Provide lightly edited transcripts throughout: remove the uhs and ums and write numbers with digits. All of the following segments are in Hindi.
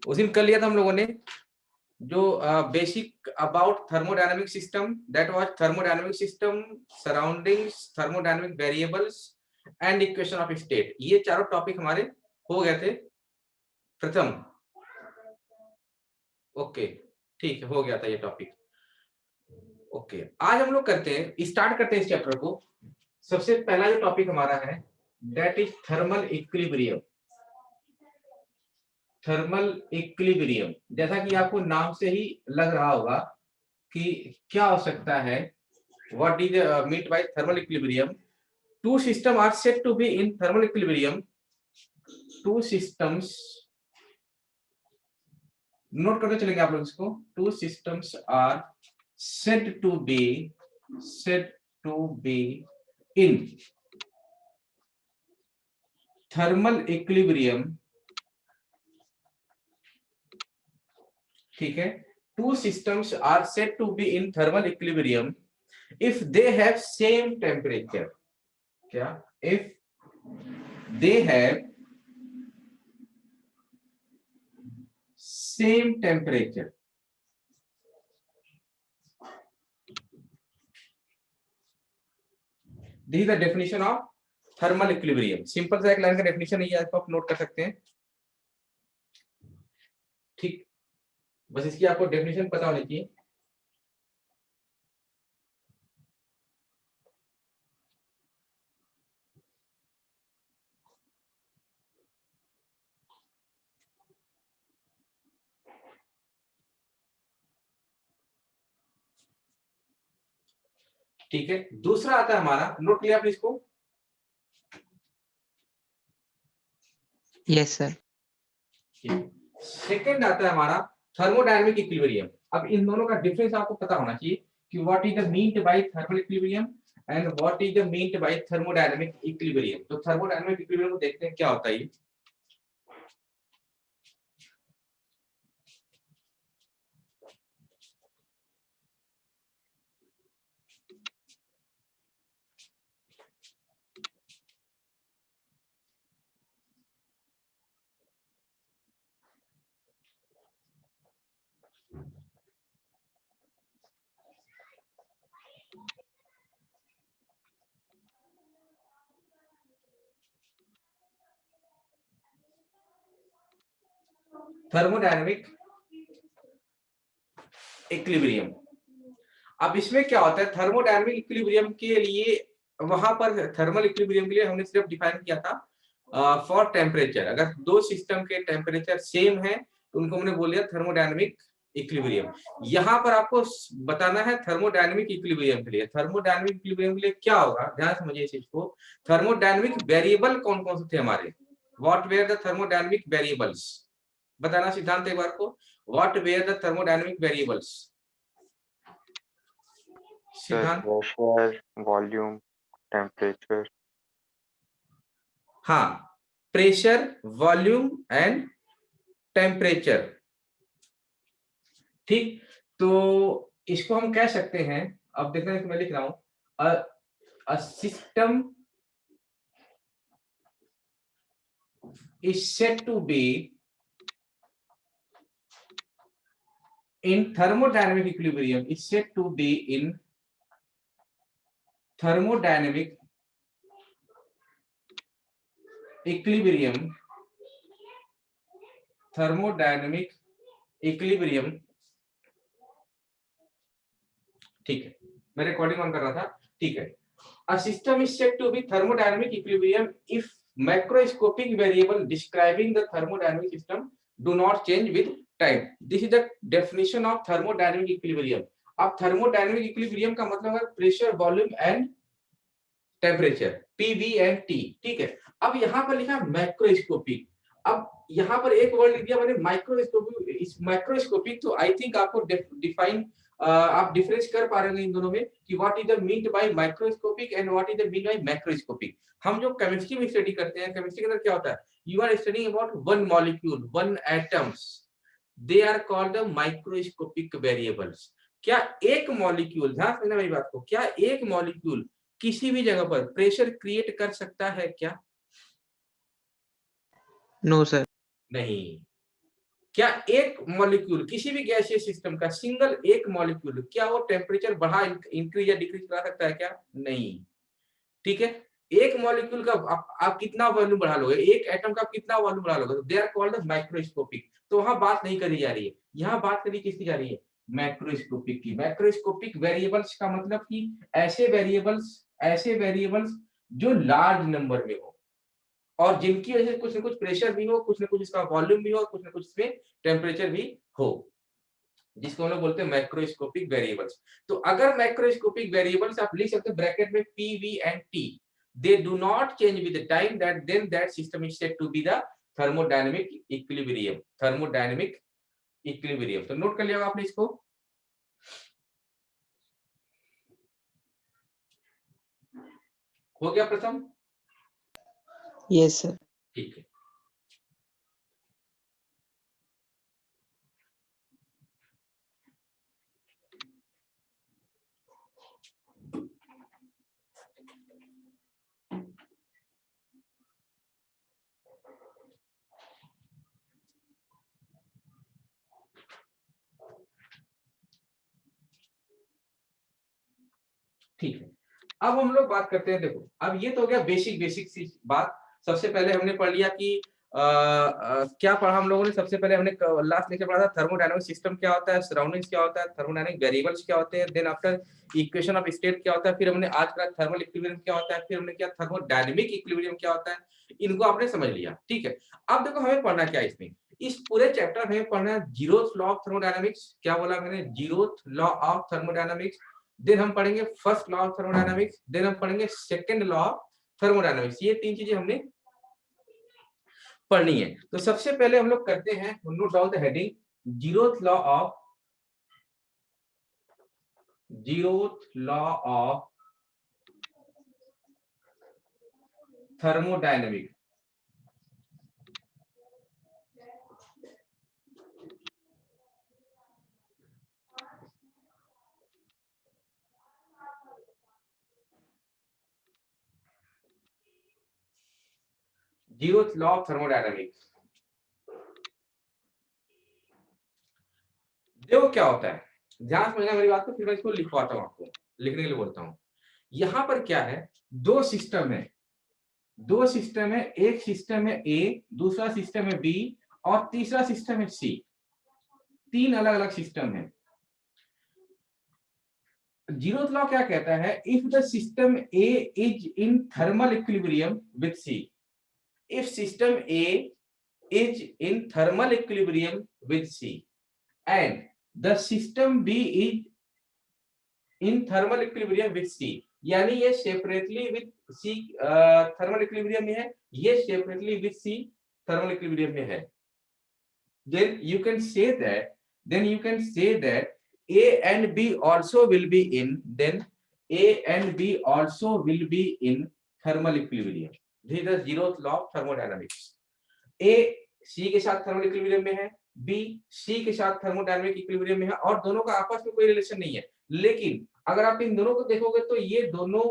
उस दिन कर लिया था हम लोगों ने जो basic about thermodynamic system, that was thermodynamic system, surroundings, thermodynamic variables and equation of state. ये चारों टॉपिक हमारे हो गए थे प्रथम। ओके, ठीक है, हो गया था ये टॉपिक। ओके, आज हम लोग करते हैं, स्टार्ट करते हैं इस चैप्टर को। सबसे पहला जो टॉपिक हमारा है that is thermal equilibrium. Thermal equilibrium, जैसा कि आपको नाम से ही लग रहा होगा कि क्या हो सकता है, what is meant by thermal equilibrium. Two system are said to be in thermal equilibrium. Two systems, note करते चलेंगे आप लोग इसको। Two systems are said to be in thermal equilibrium, ठीक है। Two systems are said to be in thermal equilibrium if they have same temperature. क्या? If they have same temperature. This is the definition of thermal equilibrium. Simple सा एक लाइन का डेफिनेशन है, आप नोट कर सकते हैं। ठीक, बस इसकी आपको डेफिनेशन पता होनी चाहिए। ठीक है, दूसरा आता है हमारा, नोट किया आपने इसको? Yes sir. सेकंड आता है हमारा थर्मोडायनामिक इक्विलिब्रियम। अब इन दोनों का डिफरेंस आपको पता होना चाहिए कि what is the meant by thermal equilibrium and what is the meant by thermodynamic equilibrium. तो थर्मोडायनामिक इक्विलिब्रियम को देखते हैं क्या होता है। थर्मोडायनामिक इक्विलिब्रियम, अब इसमें क्या होता है, थर्मोडायनामिक इक्विलिब्रियम के लिए वहां पर थर्मल इक्विलिब्रियम के लिए हमने सिर्फ डिफाइन किया था फॉर टेम्परेचर। अगर दो सिस्टम के टेम्परेचर सेम है तो उनको हमने बोल दिया थर्मोडायनामिक इक्विलिब्रियम। यहाँ पर आपको बताना है थर्मोडायनामिक इक्विलिब्रियम के लिए। थर्मोडायनामिक इक्विलिब्रियम के लिए क्या होगा, ध्यान समझिए इस चीज को। थर्मोडायनामिक वेरिएबल कौन कौन से थे हमारे, what were the thermodynamic variables, बताना सिद्धांत एक बार को। What were the thermodynamic variables, Siddhant? Pressure, volume, temperature. हाँ, प्रेशर, वॉल्यूम एंड टेम्परेचर। ठीक, तो इसको हम कह सकते हैं, अब देखना है कि मैं लिख रहा हूं, a system is said to be in thermodynamic equilibrium, is said to be in thermodynamic equilibrium, thermodynamic equilibrium। ठीक है, मैं रिकॉर्डिंग ऑन कर रहा था। ठीक है, a system is said to be thermodynamic equilibrium if macroscopic variable describing the thermodynamic system do not change with time. This is the definition of thermodynamic equilibrium. अब thermodynamic equilibrium का मतलब है pressure, volume and temperature, PV and T। ठीक है, अब यहाँ पर लिखा मैक्रोस्कोपिक। अब यहाँ पर एक वर्ड लिख दिया मैंने माइक्रोस्कोपिक। माइक्रोस्कोपिक तो आई थिंक आपको डिफाइन, आप डिफरेंस कर पा रहे हैं इन दोनों में कि what is the meant by microscopic and what is the meant by macroscopic. हम जो केमिस्ट्री में स्टडी करते हैं, केमिस्ट्री के अंदर क्या होता है, you are studying about one molecule, one atoms, they are called the microscopic variables. क्या एक मॉलिक्यूल, ध्यान समझना मेरी बात को, क्या एक मॉलिक्यूल किसी भी जगह पर प्रेशर क्रिएट कर सकता है क्या? No sir. नहीं। क्या एक मॉलिक्यूल किसी भी गैसीय सिस्टम का सिंगल एक मॉलिक्यूल क्या वो टेम्परेचर बढ़ा इंक्रीज या डिक्रीज करा सकता है क्या? नहीं। ठीक है, एक मॉलिक्यूल का आप कितना वॉल्यूम बढ़ा लोगे, एक एटम का कितना वॉल्यूम बढ़ा लोगे, दे आर कॉल्ड माइक्रोस्कोपिक। तो वहां बात नहीं करी जा रही है, यहाँ बात करी किसकी जा रही है? मैक्रोस्कोपिक की। मैक्रोस्कोपिक वेरिएबल्स का मतलब कि ऐसे वेरिएबल्स जो लार्ज नंबर में हो और जिनकी वजह से कुछ ना कुछ प्रेशर भी हो, कुछ ना कुछ इसका वॉल्यूम भी हो, कुछ ना कुछ इसमें टेम्परेचर भी हो, जिसको हम लोग बोलते हैं मैक्रोस्कोपिक वेरिएबल्स। तो अगर मैक्रोस्कोपिक वेरिएबल्स आप लिख सकते हैं ब्रैकेट में P, V and T, they do not change with the time, that then that system is said to be the thermodynamic equilibrium. Thermodynamic equilibrium, तो नोट कर लिया आपने इसको। हो गया प्रथम? Yes sir. ठीक है, ठीक है। अब हम लोग बात करते हैं, देखो अब ये तो हो गया बेसिक सी बात। सबसे पहले हमने पढ़ लिया कि क्या पढ़ा हम लोगों ने? सबसे पहले हमने लास्ट लेक्चर पढ़ा था थर्मोडायनामिक सिस्टम क्या होता है, सराउंडिंग्स क्या होता है, थर्मोडायनामिक वेरिएबल्स क्या होते हैं, then after equation of state क्या होता है, फिर हमने आज का थर्मल इक्विलिब्रियम क्या होता है, फिर हमने क्या थर्मोडायनामिक इक्विलिब्रियम क्या होता है, इनको आपने समझ लिया। ठीक है, अब देखो हमें पढ़ना क्या है इसमें, इस पूरे चैप्टर में पढ़ना है जीरोथ लॉ ऑफ थर्मोडायनामिक्स। क्या बोला मैंने? Zeroth law of thermodynamics. Then हम पढ़ेंगे first law of thermodynamics, then हम पढ़ेंगे सेकंड लॉ ऑफ थर्मोडायनामिक्स। ये तीन चीजें हमने पढ़नी है। तो सबसे पहले हम लोग करते हैं, note down the heading, zeroth law of thermodynamics. Zeroth law of thermodynamics. देखो क्या होता है, ध्यान समझना मेरी बात को, फिर मैं इसको लिखवाता हूं, आपको लिखने के लिए बोलता हूं। यहां पर क्या है, दो सिस्टम है, एक सिस्टम है ए, दूसरा सिस्टम है बी और तीसरा सिस्टम है सी। तीन अलग अलग सिस्टम है। जीरोथ लॉ क्या कहता है? If the system A is in thermal equilibrium with C, if system A is in thermal equilibrium with C and the system B is in thermal equilibrium with C, यानी ये separately with C thermal equilibrium में है, ये separately with C thermal equilibrium में है। then you can say that A and B also will be in, then A and B also will be in thermal equilibrium. This is the zeroth law of thermodynamics. A C के साथ थर्मल इक्विलिब्रियम में है, बी सी के साथ थर्मोडायनामिक इक्विलिब्रियम में है, और दोनों का आपस में कोई रिलेशन नहीं है। लेकिन अगर आप इन दोनों को देखोगे तो ये दोनों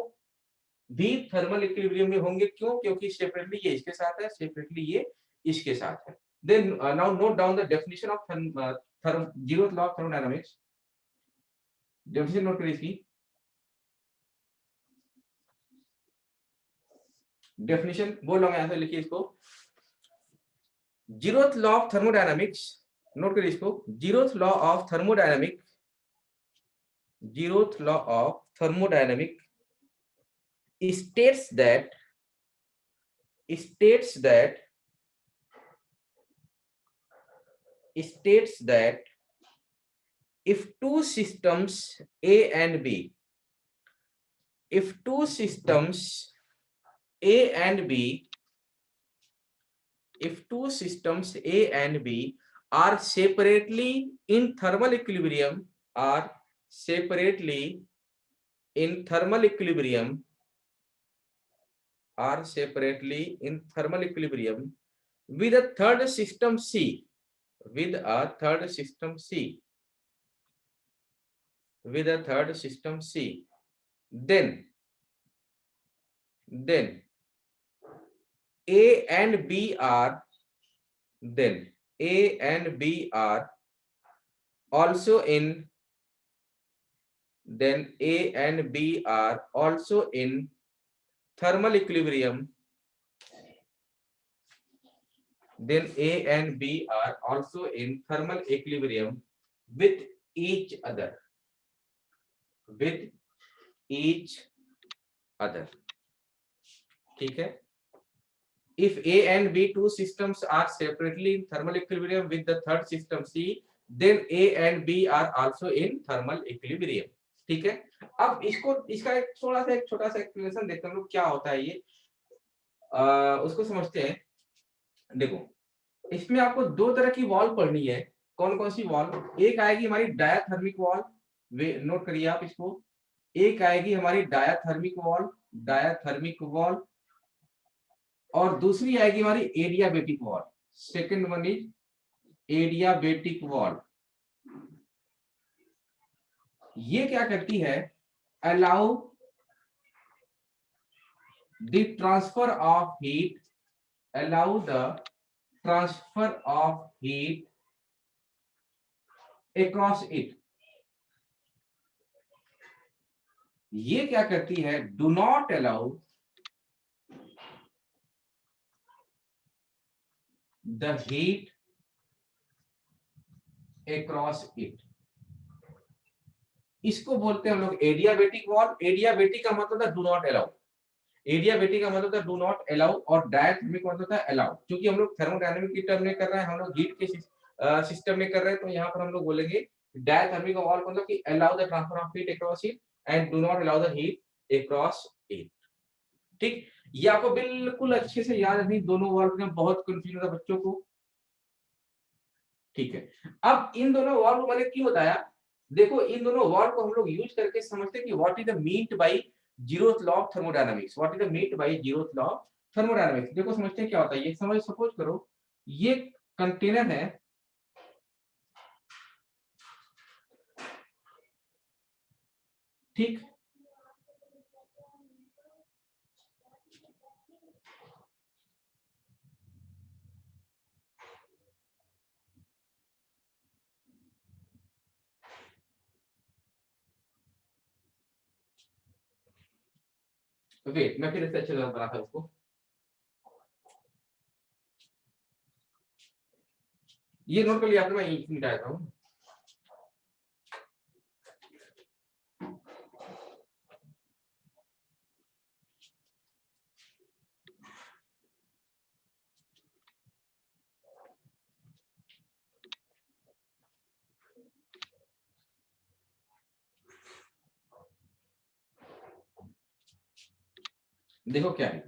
भी थर्मल इक्विलिब्रियम में होंगे। क्यों? क्योंकि सेपरेटली ये इसके साथ है, सेपरेटली ये इसके साथ है। Then now note down the definition of zeroth law of thermodynamics. Definition note करिए इसकी। डेफिनेशन बोल रहा हूं, यहां से लिखिए इसको। Zeroth law of thermodynamics, note करिए इसको। Zeroth law of thermodynamic, zeroth law of thermodynamic states that if two systems A and B, if two systems A and B, if two systems A and B are separately in thermal equilibrium, are separately in thermal equilibrium, are separately in thermal equilibrium with a third system C, with a third system C, with a third system C, then A and B are, then A and B are also in, then A and B are also in thermal equilibrium, then A and B are also in thermal equilibrium with each other, with each other. ठीक है. If A and B two systems are separately in thermal equilibrium with the third system C, then A and B are also in thermal equilibrium. ठीक है. अब इसका एक छोटा सा एक्सप्लेनेशन देखते हैं हम लोग क्या होता है ये, उसको समझते हैं. देखो, इसमें आपको दो तरह की वॉल पढ़नी है. कौन कौन सी वॉल? एक आएगी हमारी डायाथर्मिक वॉल, नोट करिए आप इसको. एक आएगी हमारी डायाथर्मिक वॉल, और दूसरी आएगी हमारी adiabatic wall. Second one is adiabatic wall. ये क्या करती है? Allow the transfer of heat, allow the transfer of heat across it. ये क्या करती है? Do not allow the heat across it. इसको बोलते हैं हम लोग एडियाबेटिक वॉल. एडियाबेटिक का मतलब था डू नॉट अलाउ, एडियाबेटिक का मतलब था डू नॉट अलाउ, और डायथर्मिक का मतलब था अलाउ. क्योंकि हम लोग थर्मोडायनामिक की टर्म में कर रहे हैं, हम लोग हीट के सिस्टम में कर रहे हैं, तो यहाँ पर हम लोग बोलेंगे डायथर्मिक का वॉल मतलब कि allow the transfer of heat across it and do not allow the heat across it. ठीक. ये आपको बिल्कुल अच्छे से याद है. दोनों वॉल में बहुत कंफ्यूजन था बच्चों को. ठीक है. अब इन दोनों वॉल को मैंने क्यों बताया? देखो, इन दोनों वॉल को हम लोग यूज करके समझते हैं कि what is the meant by zeroth law of thermodynamics. What is the meant by zeroth law of thermodynamics. देखो समझते हैं क्या होता है ये. समझ, सपोज करो ये कंटेनर है. ठीक. वेट, मैं फिर इससे अच्छे से बनाता हूं उसको. ये नोट कर लिया आपने, मैं इंच मिटाया था. देखो क्या है.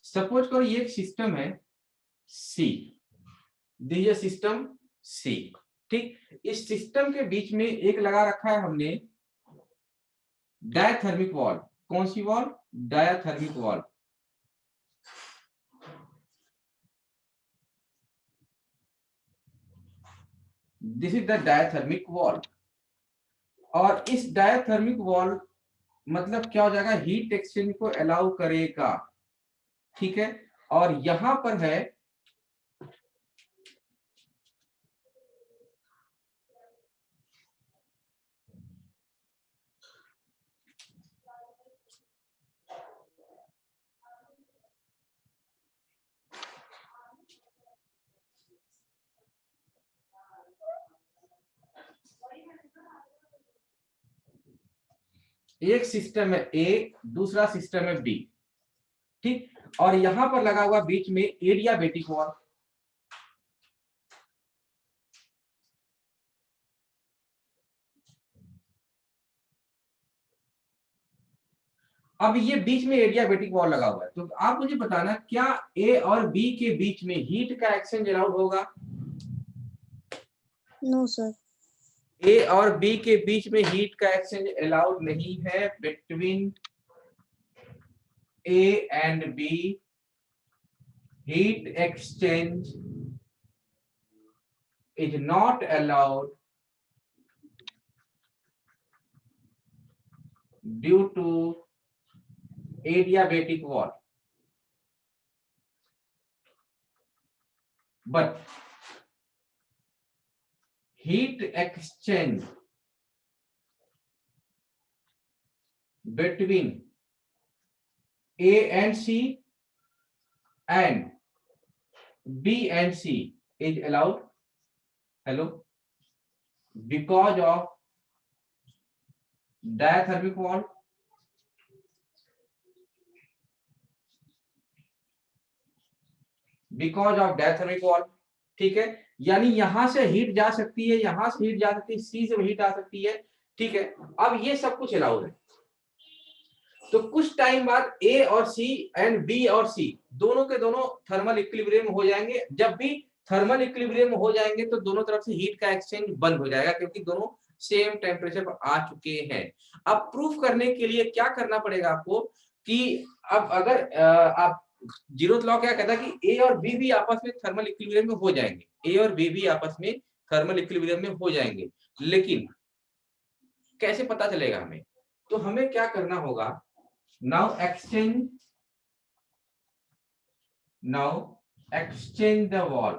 सपोज करो ये एक सिस्टम है सी. दिस इज सिस्टम सी. ठीक. इस सिस्टम के बीच में एक लगा रखा है हमने डायथर्मिक वॉल. कौन सी wall? Diathermic wall. This is the diathermic wall. और इस डायथर्मिक वॉल मतलब क्या हो जाएगा? हीट एक्सचेंज को अलाउ करेगा. ठीक है. और यहां पर है एक सिस्टम है ए, दूसरा सिस्टम है बी. ठीक. और यहां पर लगा हुआ बीच में एडियाबेटिक वॉल. अब ये बीच में एडियाबेटिक वॉल लगा हुआ है, तो आप मुझे बताना क्या ए और बी के बीच में हीट का एक्सचेंज अलाउड होगा? No sir. ए और बी के बीच में हीट का एक्सचेंज अलाउड नहीं है. Between A and B heat exchange is not allowed due to adiabatic wall. but heat exchange between A and C and B and C is allowed. Hello, because of diathermic wall, because of diathermic wall. ठीक है, यानी यहां से हीट जा सकती है, यहां से हीट जा सकती है, सी से हीट आ सकती है। ठीक है, अब ये सब कुछ अलाउड है। तो कुछ टाइम बाद ए और सी एंड बी और सी दोनों के दोनों थर्मल इक्विलिब्रियम हो जाएंगे। जब भी थर्मल इक्विलिब्रियम हो जाएंगे तो दोनों तरफ से हीट का एक्सचेंज बंद हो जाएगा, क्योंकि दोनों सेम टेम्परेचर पर आ चुके हैं। अब प्रूफ करने के लिए क्या करना पड़ेगा आपको कि अब अगर आप जीरोथ लॉ क्या कहता है कि ए और बी भी आपस में थर्मल इक्विलिब्रियम में हो जाएंगे, ए और बी भी आपस में थर्मल इक्विलिब्रियम में हो जाएंगे, लेकिन कैसे पता चलेगा हमें? तो हमें क्या करना होगा, now exchange the wall।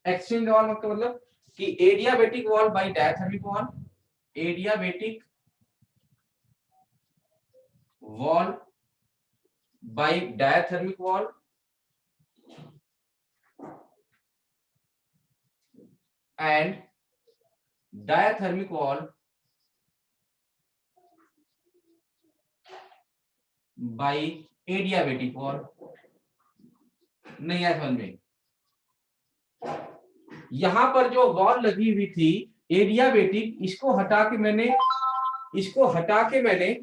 exchange the wall मतलब कि adiabatic wall by diathermic wall, adiabatic wall by diathermic wall and diathermic wall by adiabatic wall। नहीं आया समझ में? यहां पर जो वॉल लगी हुई थी एडियाबेटिक, इसको हटा के मैंने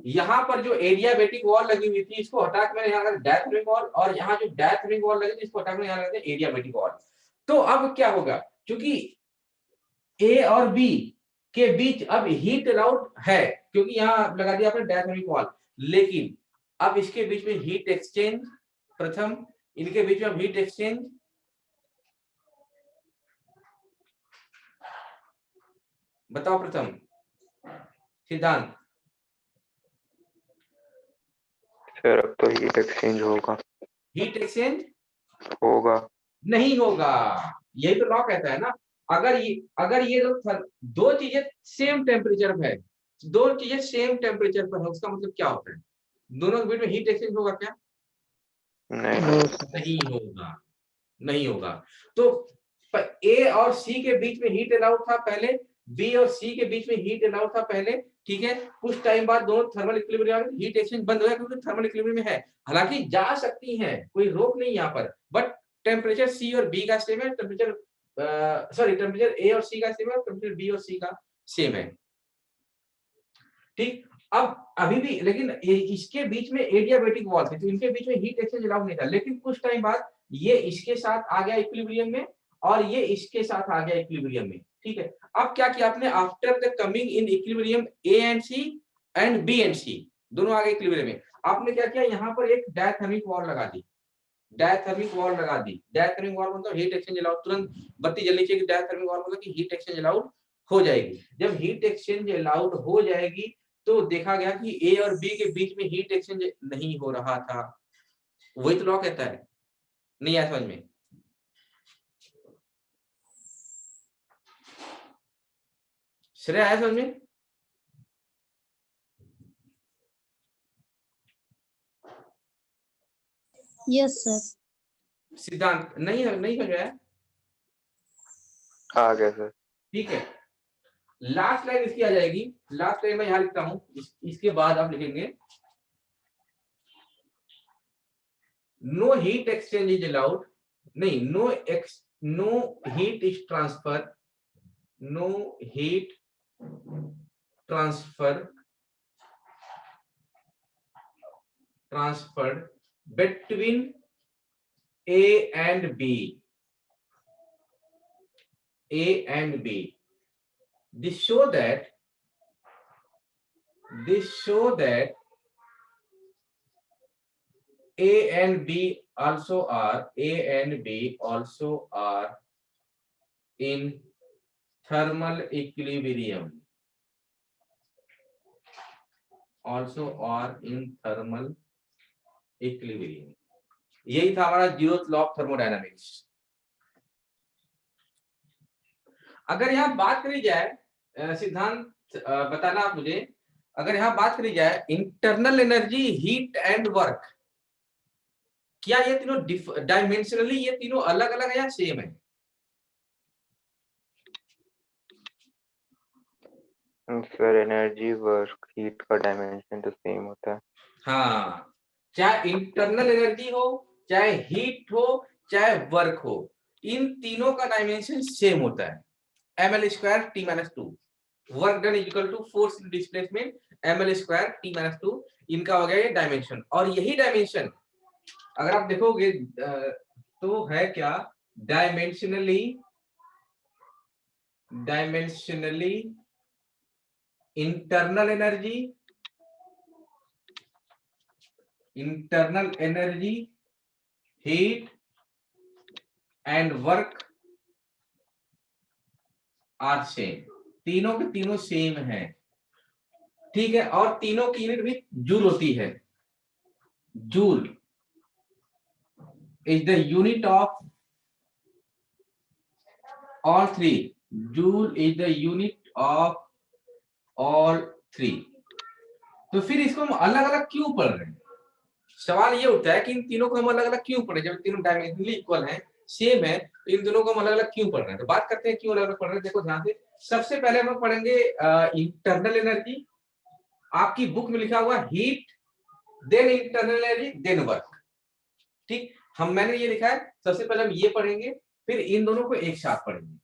यहाँ पर जो एडियाबेटिक वॉल लगी हुई थी इसको हटा के मैंने यहाँ डायथर्मिक वॉल, और यहाँ जो डायथर्मिक वॉल लगी थी इसको हटा के यहाँ लगा दिया एडियाबेटिक वॉल। तो अब क्या होगा, क्योंकि ए और बी के बीच अब हीट अलाउड है, क्योंकि यहाँ लगा दिया आपने डायथर्मिक वॉल, लेकिन अब इसके बीच में हीट एक्सचेंज, प्रथम इनके बीच में अब हीट एक्सचेंज, बताओ प्रथम सिद्धांत। सर अब तो हीट एक्सचेंज होगा। हीट एक्सचेंज होगा। नहीं होगा, यही तो लॉ कहता है ना। अगर ये दो चीजें सेम टेम्परेचर पर है, दो चीजें सेम टेम्परेचर पर है, उसका मतलब क्या होता है? दोनों के बीच में हीट एक्सचेंज होगा क्या? नहीं होगा, नहीं होगा। तो ए और सी के बीच में हीट अलाउड था पहले, बी और सी के बीच में हीट अलाउड था पहले। ठीक है, कुछ टाइम बाद दोनों थर्मल इक्विलिब्रियम में हीट एक्सचेंज बंद हो गया, क्योंकि थर्मल इक्विलिब्रियम में है। हालांकि जा सकती है, कोई रोक नहीं यहाँ पर, बट टेम्परेचर सी और बी का सेम है, टेम्परेचर टेम्परेचर ए और सी का सेम है, टेम्परेचर बी और सी का सेम है। ठीक, अब अभी भी लेकिन इसके बीच में एडियाबेटिक वॉल थी, तो इनके बीच में हीट एक्सचेंज अलाउड नहीं था, लेकिन कुछ टाइम बाद ये इसके साथ आ गया इक्विलिब्रियम में और ये इसके साथ आ गया इक्विलिब्रियम में। ठीक है, अब क्या किया आपने, after the coming in equilibrium A and C and B and C दोनों आ गए इक्विलिब्रियम में, आपने क्या किया, यहाँ पर एक डायथर्मिक वॉल लगा दी। डायथर्मिक वॉल लगा दी, डायथर्मिक वॉल मतलब हीट एक्सचेंज अलाउड, तुरंत बत्ती जलनी चाहिए कि डायथर्मिक वॉल मतलब कि हीट एक्सचेंज अलाउड हो जाएगी। जब हीट एक्सचेंज अलाउड हो जाएगी तो देखा गया कि ए और बी के बीच में हीट एक्सचेंज नहीं हो रहा था, वही तो लॉ कहता है। नहीं आया समझ में? श्रेय आया समझ में? Yes sir. सिद्धांत नहीं नहीं समझ आया? आ गया सर। ठीक है, लास्ट लाइन इसकी आ जाएगी, लास्ट लाइन मैं यहाँ लिखता हूँ, इसके बाद आप लिखेंगे no heat exchange is allowed, नहीं no heat is transfer, no heat transferred between A and B, A and B. This show that A and B also are in thermal equilibrium, also or in thermal equilibrium. यही था हमारा जीरोथ लॉ ऑफ थर्मोडायनामिक्स। अगर यहाँ बात करी जाए सिद्धांत बताना आप मुझे, अगर यहाँ बात करी जाए internal energy, heat and work, क्या ये तीनों डायमेंशनली ये तीनों अलग अलग है या सेम है? सर एनर्जी वर्क हीट का डायमेंशन तो सेम होता है। हाँ, चाहे इंटरनल एनर्जी हो, चाहे हीट हो, चाहे वर्क हो, इन तीनों का डायमेंशन सेम होता है, ml square t minus 2। Work done equal to force displacement ml square t minus 2, इनका हो गया ये डायमेंशन। और यही डायमेंशन अगर आप देखोगे तो है क्या, dimensionally internal energy, heat and work are same, तीनों के तीनों सेम है, ठीक है। और तीनों की यूनिट भी जूल होती है। Joule is the unit of all three. Joule is the unit of all three. तो फिर इसको हम अलग अलग क्यों पढ़ रहे हैं? सवाल ये उठता है कि इन तीनों को हम अलग अलग क्यों पढ़ रहे हैं, जब तीनों डायमेंशनली इक्वल हैं, सेम है, तो इन दोनों को हम अलग अलग क्यों पढ़ रहे हैं? तो बात करते हैं क्यों अलग अलग पढ़ रहे हैं। देखो ध्यान से, सबसे पहले हम पढ़ेंगे इंटरनल एनर्जी। आपकी बुक में लिखा हुआ heat, then internal energy, then work, ठीक। मैंने ये लिखा है, सबसे पहले हम ये पढ़ेंगे, फिर इन दोनों को एक साथ पढ़ेंगे,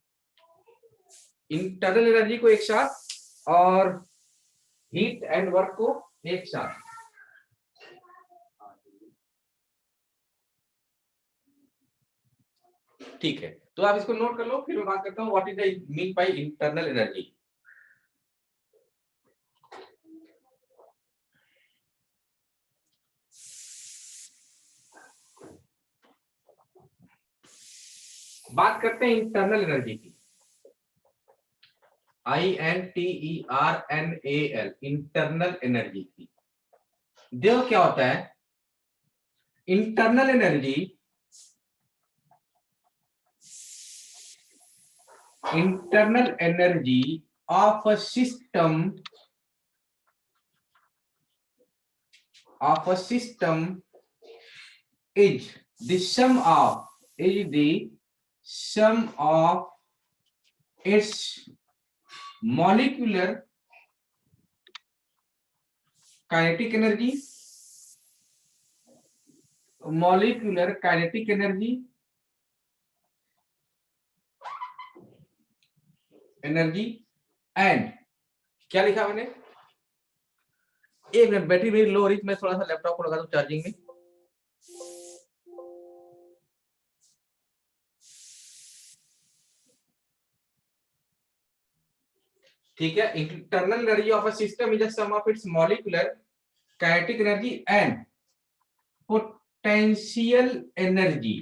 इंटरनल एनर्जी को एक साथ और हीट एंड वर्क को एक साथ। ठीक है, तो आप इसको नोट कर लो, फिर मैं बात करता हूं what is the mean by internal energy. बात करते हैं इंटरनल एनर्जी की, INTERNAL, इंटरनल एनर्जी की। देखो क्या होता है internal energy, internal energy of a system is the sum of its molecular kinetic energy, and क्या लिखा मैंने, एक मिनट, बैटरी मेरी लो हो रही, मैं थोड़ा सा लैपटॉप को लगा दूं चार्जिंग में। ठीक है, internal energy of a system is the sum of its molecular kinetic energy and potential energy.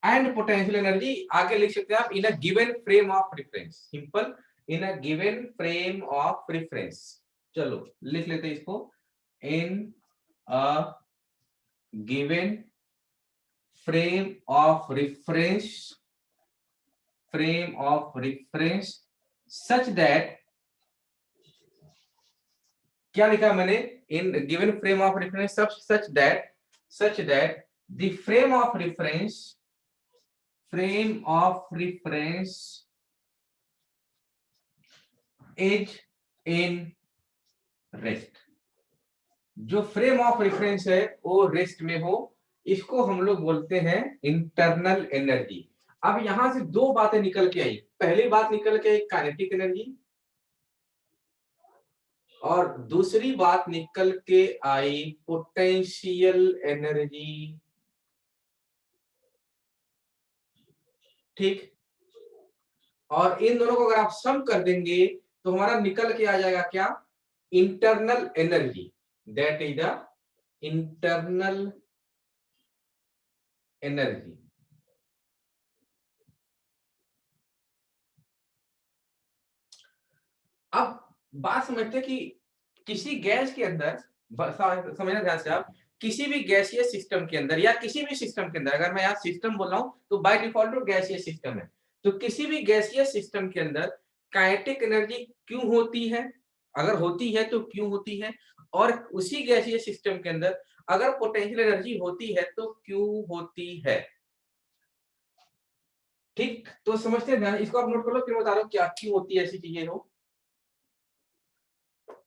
And potential energy आगे लिख सकते हैं आप, in a given frame of reference, simple, in a given frame of reference. चलो लिख लेते हैं इसको, in a given frame of reference such that, क्या लिखा मैंने, in given frame of reference such that the frame of reference is in rest। जो फ्रेम ऑफ रेफरेंस है वो रेस्ट में हो, इसको हम लोग बोलते हैं इंटरनल एनर्जी। अब यहां से दो बातें निकल के आई, पहली बात निकल के आई काइनेटिक एनर्जी, और दूसरी बात निकल के आई पोटेंशियल एनर्जी, ठीक। और इन दोनों को अगर आप सम कर देंगे तो हमारा निकल के आ जाएगा क्या, internal energy, that is the internal energy. अब बात समझते हैं कि किसी गैस के अंदर, समझना ध्यान से आप, किसी भी गैसीय सिस्टम के अंदर या किसी भी सिस्टम के अंदर, अगर मैं यहाँ सिस्टम बोल रहा हूं तो बाय डिफॉल्ट वो गैसीय सिस्टम है, तो किसी भी गैसीय सिस्टम के अंदर काइनेटिक एनर्जी क्यों होती है, अगर होती है तो क्यों होती है, और उसी गैसीय सिस्टम के अंदर अगर पोटेंशियल एनर्जी होती है तो क्यों होती है। ठीक, तो समझते हैं, इसको आप नोट कर लो, फिर बता रहा हूं क्या क्यों होती है ऐसी चीजें हो।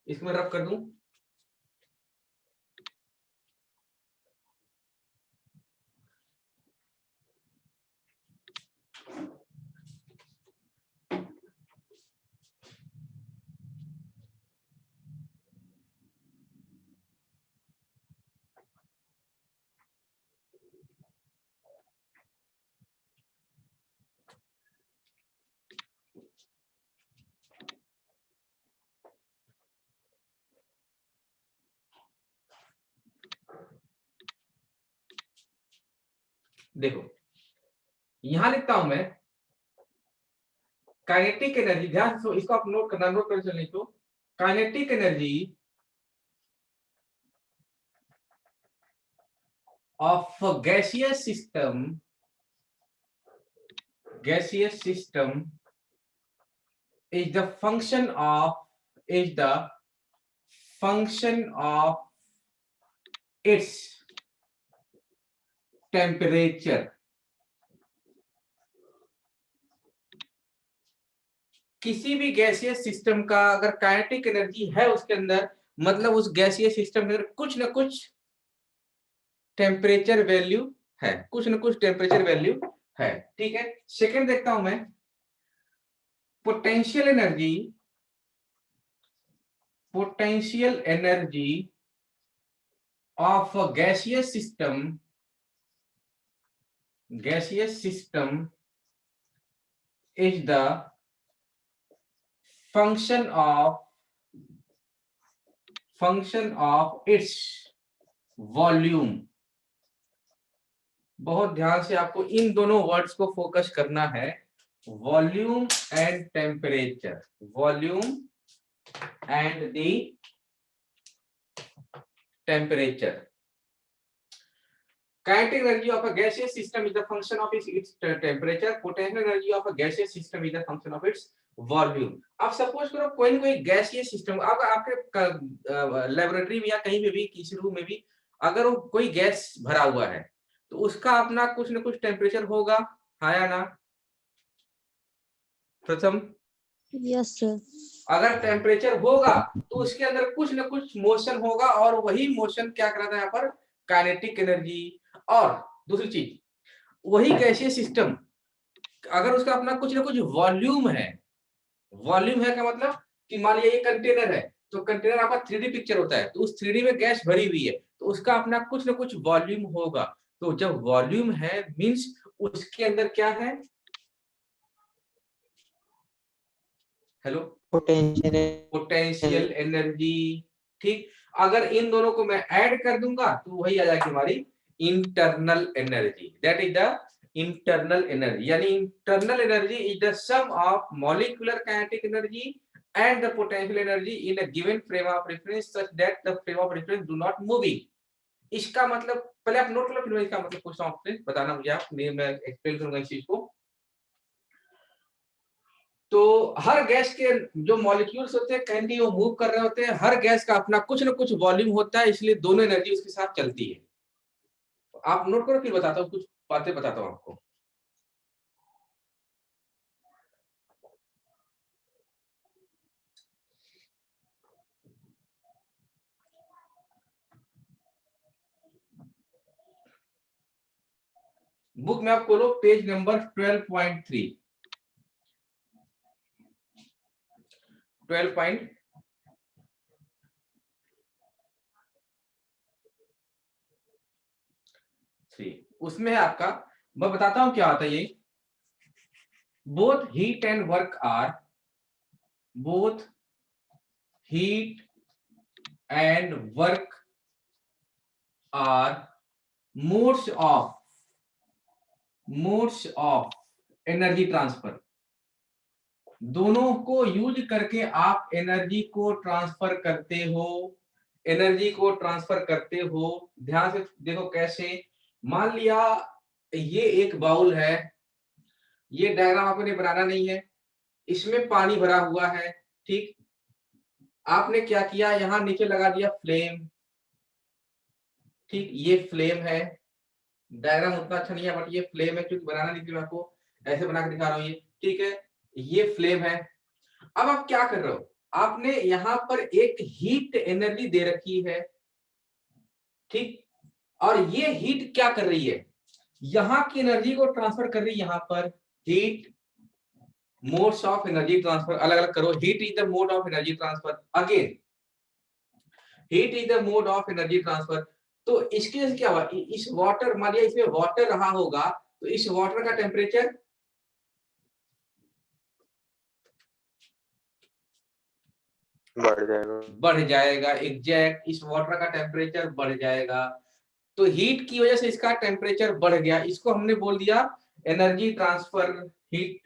इसको मैं रब कर दूं। देखो यहां लिखता हूं मैं काइनेटिक एनर्जी, ध्यान से इसको आप नोट करना, नोट कर चलने तो kinetic energy of gaseous system is the function of its temperature। किसी भी गैसीय सिस्टम का अगर काइनेटिक एनर्जी है उसके अंदर, मतलब उस गैसीय सिस्टम के अंदर कुछ ना कुछ टेम्परेचर वैल्यू है, कुछ ना कुछ टेम्परेचर वैल्यू है। ठीक है, सेकंड देखता हूं मैं, potential energy of gaseous system is the function of its volume. बहुत ध्यान से आपको इन दोनों वर्ड्स को फोकस करना है, volume and temperature, volume and the temperature। Kinetic energy of a gaseous system is the function of its temperature। Potential energy of a gaseous system is the function of its volume। अब सपोज करो कोई ना कोई गैसीय सिस्टम, अब आपके लेबोरेटरी में या कहीं पे भी किसी रूम में भी अगर वो कोई गैस भरा हुआ है तो उसका अपना कुछ ना कुछ टेम्परेचर होगा, हाँ या ना? प्रथम, यस सर। अगर टेम्परेचर होगा तो उसके अंदर कुछ ना कुछ मोशन होगा, और वही मोशन क्या कराता है यहाँ पर, काइनेटिक एनर्जी। और दूसरी चीज, वही गैसीय सिस्टम अगर उसका अपना कुछ ना कुछ वॉल्यूम है, वॉल्यूम है का मतलब कि मान लिया ये कंटेनर है, तो कंटेनर आपका 3D पिक्चर होता है, तो उस 3D में गैस भरी हुई है तो उसका अपना कुछ ना कुछ वॉल्यूम होगा। तो जब वॉल्यूम है मींस उसके अंदर क्या है, हेलो, पोटेंशियल एनर्जी। ठीक, अगर इन दोनों को मैं ऐड कर दूंगा तो वही आ जाएगी हमारी internal energy, that is the internal energy. यानी internal energy is the sum of molecular kinetic energy and the potential energy in a given frame of reference such that the frame of reference do not moving। इसका मतलब पहले आप नोट लो, फिर मैं इसका मतलब पूछता हूं आपसे, बताना मुझे आप, मैं एक्सप्लेन करूंगा इस चीज को। तो हर गैस के जो मॉलिक्यूल्स होते हैं कैंडी वो मूव कर रहे होते हैं, हर गैस का अपना कुछ ना कुछ वॉल्यूम होता है, इसलिए दोनों एनर्जी उसके साथ चलती है। आप नोट करो, फिर बताता हूँ, कुछ बातें बताता हूँ आपको। बुक में आप खोलो पेज नंबर 12.3, 12.3 उसमें है आपका, मैं बताता हूं क्या आता है ये। Both heat and work are, both heat and work are modes of modes of energy transfer, दोनों को यूज करके आप एनर्जी को ट्रांसफर करते हो, एनर्जी को ट्रांसफर करते हो। ध्यान से देखो कैसे। मान लिया ये एक बाउल है, ये डायग्राम आपने बनाना नहीं है, इसमें पानी भरा हुआ है, ठीक। आपने क्या किया, यहां नीचे लगा दिया फ्लेम, ठीक, ये फ्लेम है। डायग्राम उतना अच्छा नहीं है बट ये फ्लेम है, क्योंकि बनाना नहीं थी, मैं आपको ऐसे बना के दिखा रहा हूँ, ये ठीक है, ये फ्लेम है। अब आप क्या कर रहे हो, आपने यहां पर एक हीट एनर्जी दे रखी है, ठीक, और ये हीट क्या कर रही है, यहां की एनर्जी को ट्रांसफर कर रही है यहां पर। Heat modes of energy transfer, अलग अलग करो। Heat is the mode of energy transfer, again heat is the mode of energy transfer. तो इसकी वजह से क्या हुआ, इस वाटर, मान लिया इसमें वाटर रहा होगा, तो इस वाटर का टेम्परेचर बढ़ जाएगा, एग्जैक्ट, इस वाटर का टेम्परेचर बढ़ जाएगा। तो हीट की वजह से इसका टेम्परेचर बढ़ गया, इसको हमने बोल दिया एनर्जी ट्रांसफर हीट।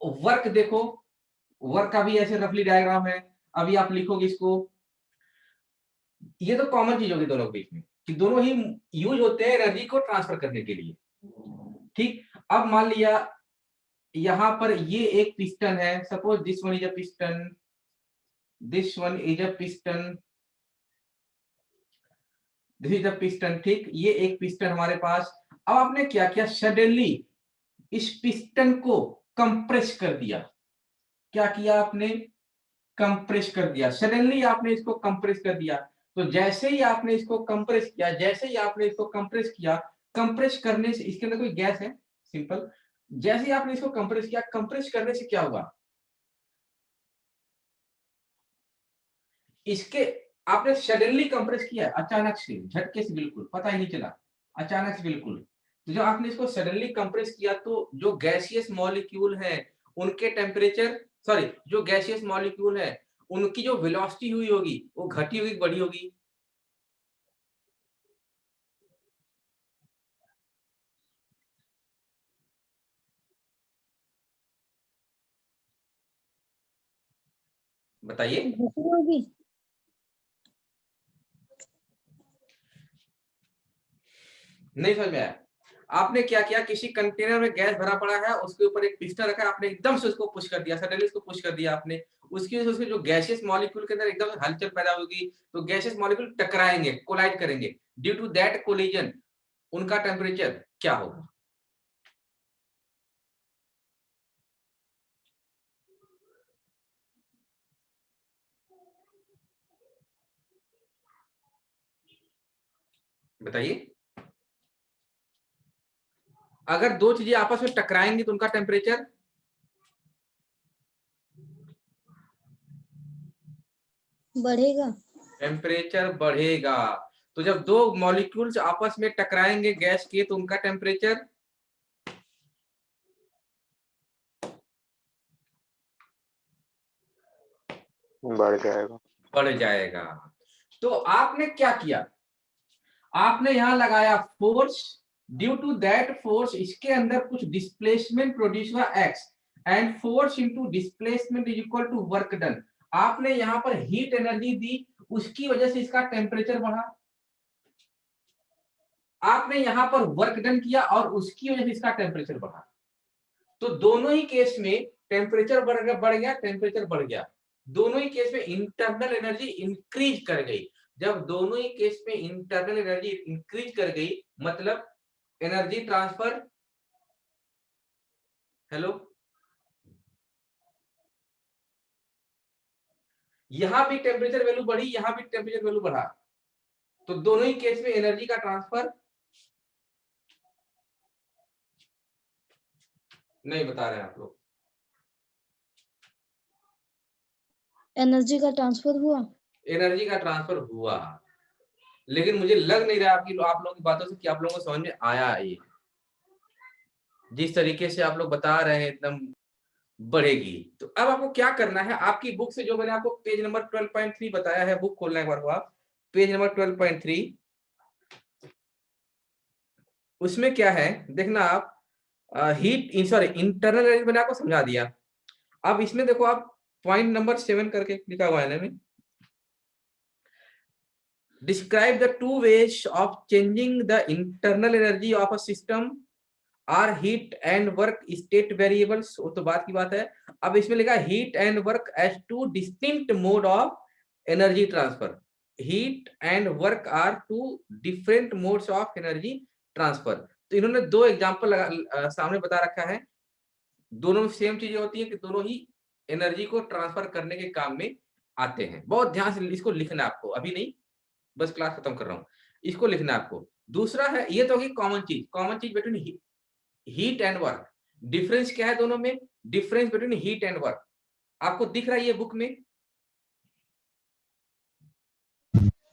वर्क देखो, वर्क का भी ऐसे रफली डायग्राम है, अभी आप लिखोगे इसको। ये तो कॉमन चीज होगी दोनों के बीच में, कि दोनों ही यूज होते हैं एनर्जी को ट्रांसफर करने के लिए, ठीक। अब मान लिया यहां पर ये एक पिस्टन है, suppose this one is a piston, this one is a piston, this is a piston, ठीक, ये एक पिस्टन हमारे पास। अब आपने क्या किया, सडनली इस पिस्टन को कंप्रेस कर दिया। क्या किया आपने, कंप्रेस कर दिया, सडनली आपने इसको कंप्रेस कर दिया। तो जैसे ही आपने इसको कंप्रेस किया, जैसे ही आपने इसको कंप्रेस किया, कंप्रेस करने से, इसके अंदर कोई गैस है, सिंपल, जैसे ही आपने इसको कंप्रेस किया, कंप्रेस करने से क्या हुआ, इसके, आपने सडनली कंप्रेस किया, अचानक से, झटके से, बिल्कुल पता ही नहीं चला, अचानक से बिल्कुल। तो जब आपने इसको सडनली कंप्रेस किया, तो जो गैसियस मॉलिक्यूल है उनके टेम्परेचर, सॉरी, जो गैसियस मॉलिक्यूल है उनकी जो वेलोसिटी हुई होगी वो घटी होगी, बढ़ी होगी। बताइए। नहीं समझ में आया। आपने क्या किया, किसी कंटेनर में गैस भरा पड़ा है, उसके ऊपर एक पिस्टन रखा है, आपने एकदम से उसको पुश कर दिया, सडनली उसको पुश कर दिया आपने, उसकी वजह से उसके जो गैसियस मॉलिक्यूल के अंदर एकदम से हलचल पैदा होगी, तो गैसियस मॉलिक्यूल टकराएंगे, कोलाइड करेंगे। ड्यू टू दैट कोलिजन उनका टेम्परेचर क्या होगा, बताइए। अगर दो चीजें आपस में टकराएंगी तो उनका टेम्परेचर बढ़ेगा, टेम्परेचर बढ़ेगा। तो जब दो मॉलिक्यूल्स आपस में टकराएंगे गैस के, तो उनका टेम्परेचर बढ़ जाएगा। बढ़ जाएगा। तो आपने क्या किया, आपने यहां लगाया force, due to that force इसके अंदर कुछ डिस्प्लेसमेंट प्रोड्यूस हुआ x, and force into displacement is equal to work done. आपने यहां पर हीट एनर्जी दी, उसकी वजह से इसका टेम्परेचर बढ़ा। आपने यहां पर वर्क डन किया और उसकी वजह से इसका टेम्परेचर बढ़ा। तो दोनों ही केस में टेम्परेचर बढ़ गया, टेम्परेचर बढ़ गया। दोनों ही केस में इंटरनल एनर्जी इंक्रीज कर गई। जब दोनों ही केस में इंटरनल एनर्जी इंक्रीज कर गई, मतलब एनर्जी ट्रांसफर, हेलो, यहां भी टेम्परेचर वैल्यू बढ़ी, यहां भी टेम्परेचर वैल्यू बढ़ा, तो दोनों ही केस में एनर्जी का ट्रांसफर नहीं बता रहे हैं आप लोग। एनर्जी का ट्रांसफर हुआ, एनर्जी का ट्रांसफर हुआ, लेकिन मुझे लग नहीं रहा आपकी, आप लोगों की बातों से कि आप लोगों को समझ में आया है ये। जिस तरीके से आप लोग बता रहे हैं एकदम बढ़ेगी। तो अब आपको क्या करना है, आपकी बुक से जो मैंने आपको पेज नंबर 12.3 बताया है, बुक खोलना एक बार आप, पेज नंबर 12.3, उसमें क्या है देखना आप। हीट सॉरी इंटरनल एनर्जी मैंने आपको समझा दिया। अब इसमें देखो आप पॉइंट नंबर 7 करके लिखा हुआ है ना, describe the two ways of changing the internal energy of a system are heat and work state variables। वो तो बात की बात है। अब इसमें लिखा heat and work as two distinct mode of energy transfer। heat and work are two different modes of energy transfer। तो इन्होंने दो एग्जांपल सामने बता रखा है, दोनों सेम चीजें होती है कि दोनों ही एनर्जी को ट्रांसफर करने के काम में आते हैं। बहुत ध्यान से इसको लिखना है आपको, अभी नहीं, बस क्लास खत्म कर रहा हूं, इसको लिखना है आपको। दूसरा है, ये तो होगी कॉमन चीज between heat and work. Difference क्या है दोनों में? Difference between heat and work आपको दिख रहा है ये बुक में?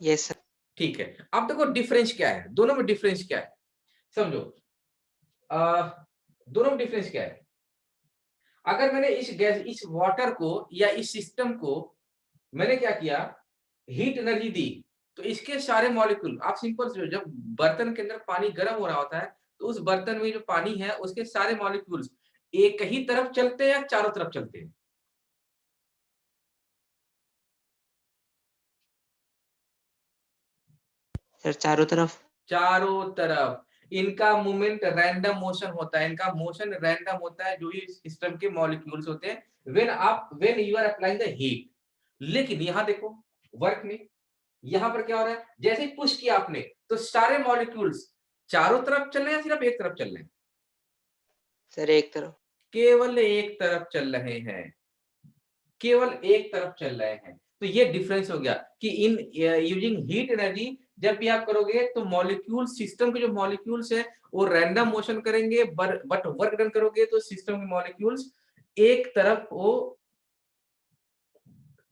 Yes, sir. ठीक है, अब देखो डिफरेंस क्या है, दोनों में डिफरेंस क्या है समझो। दोनों में डिफरेंस क्या है? अगर मैंने इस गैस, इस वाटर को या इस सिस्टम को मैंने क्या किया, हीट एनर्जी दी, तो इसके सारे मॉलिक्यूल आप सिंपल से, जब बर्तन के अंदर पानी गर्म हो रहा होता है तो उस बर्तन में जो पानी है उसके सारे मॉलिक्यूल्स एक ही तरफ चलते हैं या चारों तरफ चलते हैं? सर चारों तरफ। चारों तरफ। इनका मूवमेंट रैंडम मोशन होता है, इनका मोशन रैंडम होता है, जो ही सिस्टम के मॉलिक्यूल्स होते हैं when you are applying the heat. लेकिन यहां देखो वर्क में, यहां पर क्या हो रहा है, जैसे ही पुश किया आपने तो सारे मॉलिक्यूल्स चारों तरफ चल रहे हैं या सिर्फ एक तरफ चल रहे हैं? सर एक तरफ। केवल एक तरफ चल रहे हैं, केवल एक तरफ चल रहे हैं। तो ये डिफरेंस हो गया कि इन यूजिंग हीट एनर्जी जब भी आप करोगे तो मॉलिक्यूल, सिस्टम के जो मॉलिक्यूल्स है वो रैंडम मोशन करेंगे, बट वर्क डन करोगे तो सिस्टम के मॉलिक्यूल्स एक तरफ वो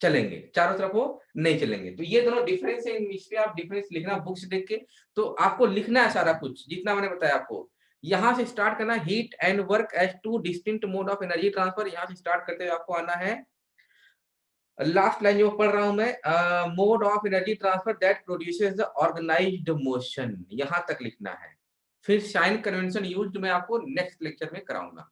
चलेंगे, चारों तरफ वो नहीं चलेंगे। तो ये दोनों डिफरेंस है, इस पे आप डिफरेंस लिखना बुक्स देख के। तो आपको लिखना है सारा कुछ जितना मैंने बताया आपको। यहां से स्टार्ट करना, heat and work as two distinct mode of energy transfer. यहां से स्टार्ट करते हुए आपको आना है लास्ट लाइन जो पढ़ रहा हूं मैं, mode of energy transfer that produces the organised motion, यहां तक लिखना है। फिर साइन कन्वेंशन यूज्ड मैं आपको नेक्स्ट लेक्चर में कराऊंगा।